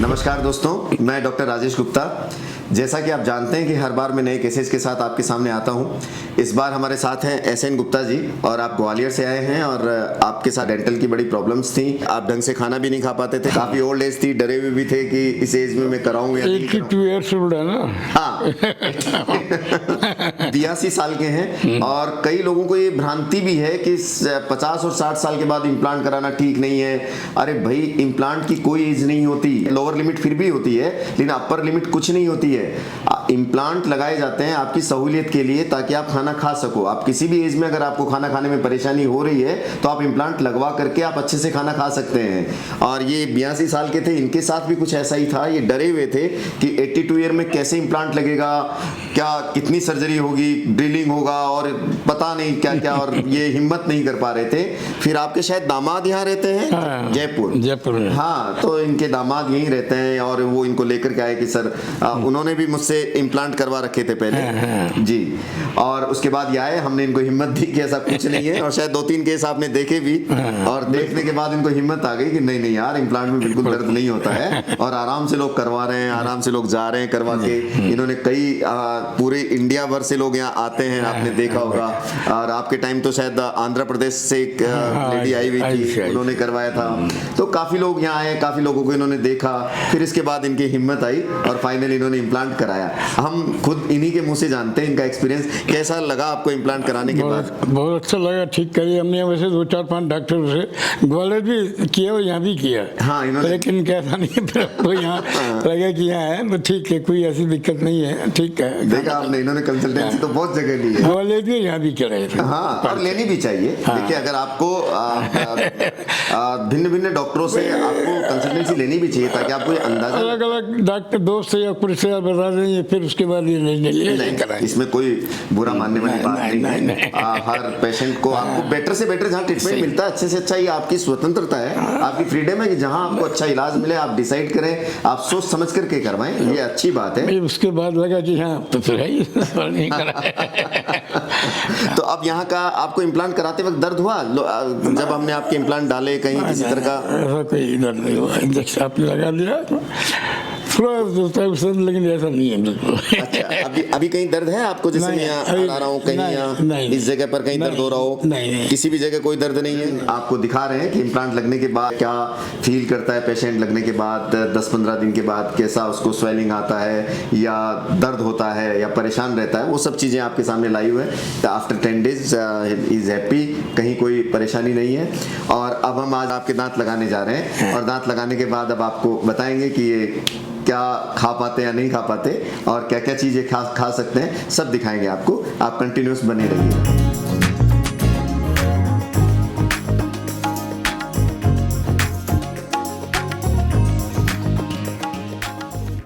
नमस्कार दोस्तों, मैं डॉक्टर राजेश गुप्ता। जैसा कि आप जानते हैं कि हर बार मैं नए केसेस के साथ आपके सामने आता हूं। इस बार हमारे साथ हैं एसएन गुप्ता जी और आप ग्वालियर से आए हैं और आपके साथ डेंटल की बड़ी प्रॉब्लम्स थी। आप ढंग से खाना भी नहीं खा पाते थे, काफ़ी ओल्ड एज थी, डरे हुए भी थे कि इस एज में मैं कराऊँ या नहीं कराऊं। 82 ईयर्स ओल्ड है ना। हाँ 82 साल के हैं और कई लोगों को ये भ्रांति भी है कि 50 और 60 साल के बाद इम्प्लांट कराना ठीक नहीं है। अरे भाई, इम्प्लांट की कोई एज नहीं होती, लोअर लिमिट फिर भी होती है लेकिन अपर लिमिट कुछ नहीं होती है। इम्प्लांट लगाए जाते हैं आपकी सहूलियत के लिए ताकि आप खाना खा सको। आप किसी भी एज में अगर आपको खाना खाने में परेशानी हो रही है तो आप इम्प्लांट लगवा करके आप अच्छे से खाना खा सकते हैं। और ये 82 साल के थे, इनके साथ भी कुछ ऐसा ही था। ये डरे हुए थे कि 82 ईयर में कैसे इम्प्लांट लगेगा, क्या कितनी सर्जरी होगी, ड्रिलिंग होगा और पता नहीं क्या क्या, और ये हिम्मत नहीं कर पा रहे थे। फिर आपके शायद दामाद यहाँ रहते हैं। हाँ, जयपुर में। हाँ, तो इनके दामाद यहीं रहते हैं और वो इनको लेकर के आए कि सर उन्होंने भी मुझसे इम्प्लांट करवा रखे थे पहले जी। और उसके बाद ये आए, हमने इनको हिम्मत दी कि ऐसा कुछ नहीं है और शायद 2-3 केस आपने देखे भी और देखने के बाद इनको हिम्मत आ गई कि नहीं नहीं यार, इम्प्लांट में बिल्कुल दर्द नहीं होता है और आराम से लोग करवा रहे हैं, आराम से लोग जा रहे हैं करवा के। इन्होंने कई पूरे इंडिया भर से लोग यहाँ आते हैं, आपने देखा होगा। और आपके टाइम तो शायद आंध्र प्रदेश से एक लेडी आई हुई थी, उन्होंने करवाया था। तो काफी लोग यहाँ आए, काफी लोगों को इन्होंने देखा, फिर इसके बाद इनकी हिम्मत आई और फाइनली इन्होंने इम्प्लांट कराया। हम खुद इन्हीं के मुंह से जानते हैं इनका एक्सपीरियंस कैसा लगा आपको इम्प्लांट कराने के बाद। बहुत अच्छा लगा, ठीक करिए हमने। वैसे 2-4-5 डॉक्टर से ग्वालियर भी किया और यहाँ भी किया, हाँ, लेकिन कैसा नहीं, फिर आपको यहाँ लगा कि यहाँ है तो ठीक है, कोई ऐसी दिक्कत नहीं है, ठीक है। देखा आपने, इन्होंने कंसल्टेंसी तो बहुत जगह ली है, ग्वालियर भी यहाँ भी कर रहे थे। हाँ, और लेनी भी चाहिए। देखिए, अगर आपको भिन्न भिन्न डॉक्टरों से आपको कंसल्टेंसी लेनी भी चाहिए ताकि आपको अंदाजा, अलग अलग डॉक्टर दोस्त या परिचय बता देंगे, फिर उसके बाद ये नहीं कराएंगे। इसमें कोई बुरा मानने वाली बात नहीं। हर पेशेंट को आपको बेटर से बेटर जहाँ ट्रीटमेंट मिलता है, अच्छे से अच्छा, ये आपकी स्वतंत्रता है, आपकी फ्रीडम है कि जहाँ आपको अच्छा इलाज मिले आप डिसाइड करें, आप सोच समझ करके करवाएं, ये अच्छी बात है। उसके बाद लगा कि हाँ तो फिर नहीं तो अब यहाँ का आपको इम्प्लांट कराते वक्त दर्द हुआ जब हमने आपके इम्प्लांट डाले कहीं किसी तरह का? ऐसा कोई दर्द नहीं हुआ, इंजेक्शन आपने लगा दिया थोड़ा होता है, लेकिन ऐसा नहीं है बिल्कुल। अच्छा, अभी कहीं दर्द है आपको? जैसे मैं यहाँ आ रहा हूँ, कहीं यहाँ इस जगह पर कहीं दर्द हो रहा हो? नहीं, किसी भी जगह कोई दर्द नहीं है। आपको दिखा रहे हैं कि इम्प्लांट लगने के बाद क्या फील करता है पेशेंट, लगने के बाद 10-15 दिन के बाद कैसा उसको स्वेलिंग आता है या दर्द होता है या परेशान रहता है, वो सब चीज़ें आपके सामने लाइव है। आफ्टर 10 डेज इज हैप्पी, कहीं कोई परेशानी नहीं है। और अब हम आज आपके दांत लगाने जा रहे हैं और दांत लगाने के बाद अब आपको बताएंगे कि ये क्या खा पाते या नहीं खा पाते और क्या क्या चीज़ें खा सकते हैं, सब दिखाएंगे आपको। आप कंटिन्यूस बने रहिए।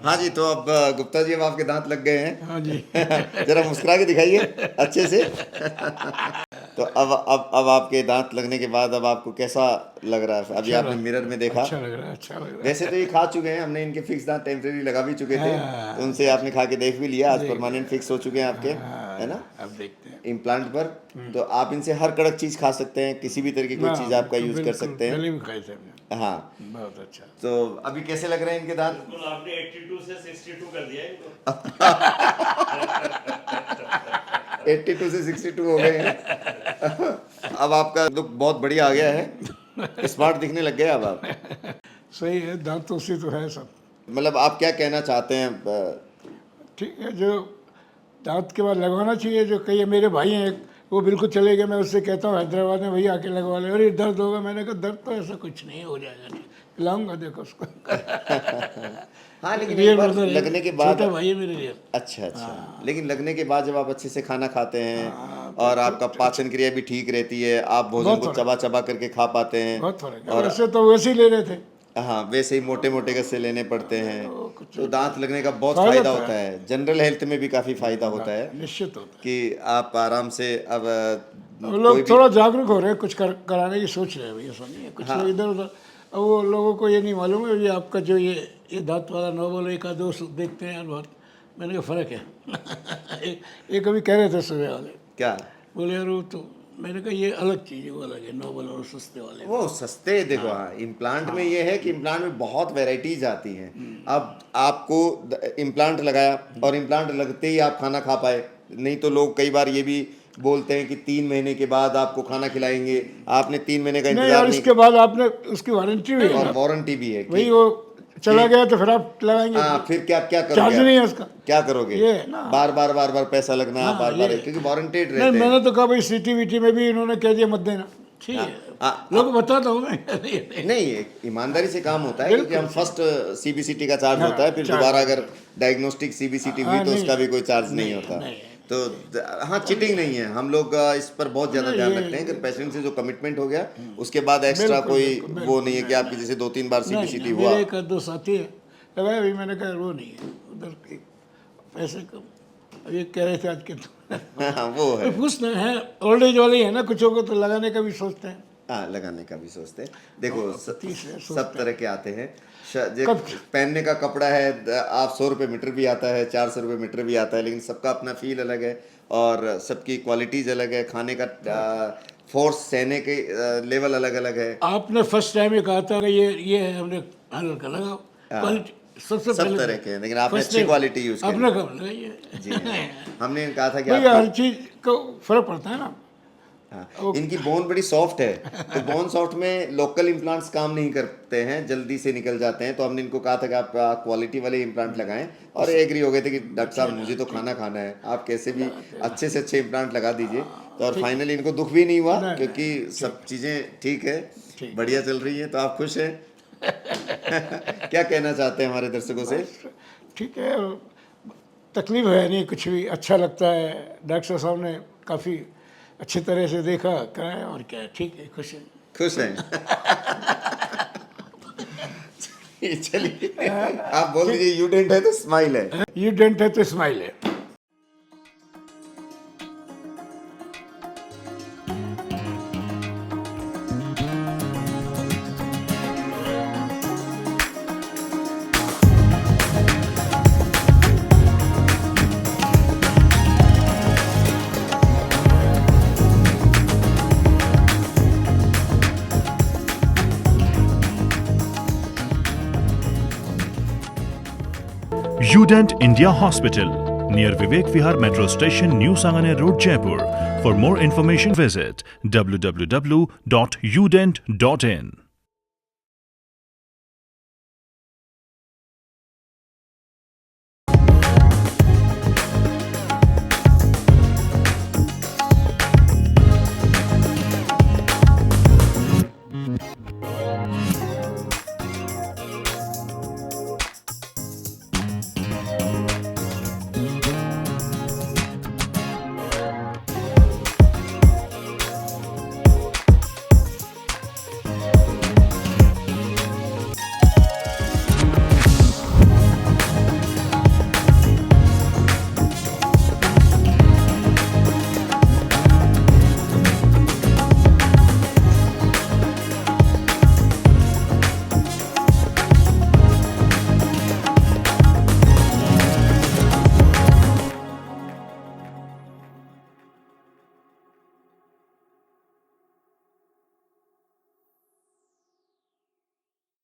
हाँ जी, तो अब गुप्ता जी, अब आपके दांत लग गए हैं। हाँ जी। जरा मुस्कुरा के दिखाइए अच्छे से। तो अब आपके दांत लगने के बाद अब आपको कैसा लग रहा है? अभी आपने मिरर में देखा, अच्छा लग रहा है, अच्छा लग रहा है। वैसे तो ये खा चुके हैं, हमने इनके फिक्स दांत टेम्परेरी लगा भी चुके थे, तो उनसे आपने खा के देख भी लिया। आज परमानेंट फिक्स हो चुके हैं आपके, है ना? अब देखते हैं इम्प्लांट पर। तो आप इनसे हर कड़क चीज खा सकते हैं, किसी भी तरह की कोई चीज आपका यूज कर सकते हैं। पहले भी खाए थे हमने। हाँ, बहुत अच्छा। तो अभी कैसे लग रहे हैं इनके दांत? बिल्कुल, आपने 82 से 62 कर दिया इनको। 82 से 62 हो गए हैं। अब आपका लुक बहुत बढ़िया आ गया है, स्मार्ट दिखने लग गए अब आप। सही है, दांतों से तो है सब। मतलब आप क्या कहना चाहते हैं? ठीक है, जो दांत के बाद लगवाना चाहिए। जो कई मेरे भाई हैं, वो बिल्कुल चले गए, मैं उससे कहता हूँ हैदराबाद में, भैया आके लगवा ले। अरे दर्द होगा, मैंने कहा दर्द तो ऐसा कुछ नहीं, हो जाएगा, लाऊंगा देखो उसको। हाँ, लेकिन एक बार लगने के बाद, छोटा भाई है मेरे लिए। अच्छा, लेकिन लगने के बाद जब आप अच्छे से खाना खाते हैं और आपका पाचन क्रिया भी ठीक रहती है, आप भोजन को चबा चबा करके खा पाते हैं। बहुत फर्क है, और वैसे तो वैसे ही ले रहे थे। हाँ, वैसे ही मोटे मोटे गस्से लेने पड़ते हैं। तो दांत लगने का बहुत फायदा होता है, जनरल हेल्थ में भी काफी फायदा होता है, निश्चित होता है कि आप आराम से अब लोग थोड़ा जागरूक हो रहे हैं, कुछ कराने की सोच रहे हैं भाई, ऐसा नहीं है कुछ लोग इधर उधर। अब वो लोगों को ये नहीं मालूम है, ये आपका जो ये दांत वाला नॉवल एक आध दोस्त देखते हैं यार बहुत, मैंने कहा फ़र्क है। एक कभी कह रहे थे सुबह वाले, क्या बोले यार वो तो मैंने कहा ये अलग चीज़ है, वो अलग है, नोबल और सस्ते वाले। वो सस्ते देखो, हाँ इम्प्लांट में ये है कि इम्प्लांट में बहुत वैरायटीज आती हैं। अब आपको इम्प्लांट लगाया और इम्प्लांट लगते ही आप खाना खा पाए, नहीं तो लोग कई बार ये भी बोलते हैं कि 3 महीने के बाद आपको खाना खिलाएंगे, आपने 3 महीने का नहीं, इंतजार और नहीं इसके बाद आपने उसकी वारंटी भी है और ना। वारंटी भी है वही कि वो चला गया तो फिर आप लगाएंगे, हाँ फिर क्या क्या चार्ज करोगे, नहीं है उसका। क्या करोगे, ये है ना। बार बार पैसा लगना, हाँ, बार बार, ये। क्योंकि वारंटेड नहीं, रहते हैं। मैंने तो कहा भाई सीटी वीटी में भी इन्होंने कह दिया मत देना, ठीक है, लोग बताता हूँ मैं। नहीं ये ईमानदारी से काम होता है, क्योंकि हम फर्स्ट सीबीसीटी का चार्ज हाँ, होता है, फिर चार्ज दोबारा अगर डायग्नोस्टिक सीबीसीटी हुई हाँ, तो उसका नहीं, भी कोई चार्ज नहीं होता। तो हाँ चीटिंग नहीं है, हम लोग इस पर बहुत ज़्यादा ध्यान रखते हैं कि पेशेंट से जो कमिटमेंट हो गया उसके बाद एक्स्ट्रा बिल्कुल, कोई बिल्कुल, वो नहीं है कि आपकी जैसे 2-3 बार सीबीसीटी हुआ। मेरे एक दो साथी है लगाया भी, मैंने कहा वो नहीं है उधर के पैसे कम, अब ये कह रहे थे आज के हाँ वो है, पूछना है, ओल्ड एज वाले हैं ना, कुछ होगा तो लगाने का भी सोचते हैं। हाँ लगाने का भी सोचते हैं। देखो तीस है, सब तरह के आते हैं। पहनने का कपड़ा है, आप 100 रुपये मीटर भी आता है, 400 रुपये मीटर भी आता है, लेकिन सबका अपना फील अलग है और सबकी क्वालिटीज अलग है, खाने का फोर्स सहने के लेवल अलग अलग है। आपने फर्स्ट टाइम ये कहा था कि ये है, हमने हल्का लगाओ, क्वालिटी सबसे सब पहले तरह के हैं, लेकिन आपने first अच्छी time क्वालिटी यूज की। अपना कम लगाइए जी हमने कहा था कि भाई, आपको- हर चीज को फर्क पड़ता है ना। हाँ, इनकी बोन बड़ी सॉफ्ट है, तो बोन सॉफ्ट में लोकल इम्प्लांट्स काम नहीं करते हैं, जल्दी से निकल जाते हैं, तो हमने इनको कहा था कि आप क्वालिटी वाले इम्प्लांट लगाएं, और एग्री हो गए थे कि डॉक्टर साहब मुझे तो खाना खाना है, आप कैसे भी अच्छे से अच्छे इम्प्लांट लगा दीजिए। तो और फाइनली इनको दुख भी नहीं हुआ, क्योंकि सब चीज़ें ठीक है, बढ़िया चल रही है। तो आप खुश हैं? क्या कहना चाहते हैं हमारे दर्शकों से? ठीक है, तकलीफ है नहीं, कुछ भी अच्छा लगता है। डॉक्टर साहब ने काफ़ी अच्छी तरह से देखा, कराया, और क्या, ठीक है, खुश है। खुश हैं? चलिए आप बोल दीजिए, यू डेंट है तो स्माइल है। ये डेंट है तो स्माइल है। Udent India Hospital, near Vivek Vihar Metro Station, New Sangane Road, Jaipur. For more information, visit www.udent.in.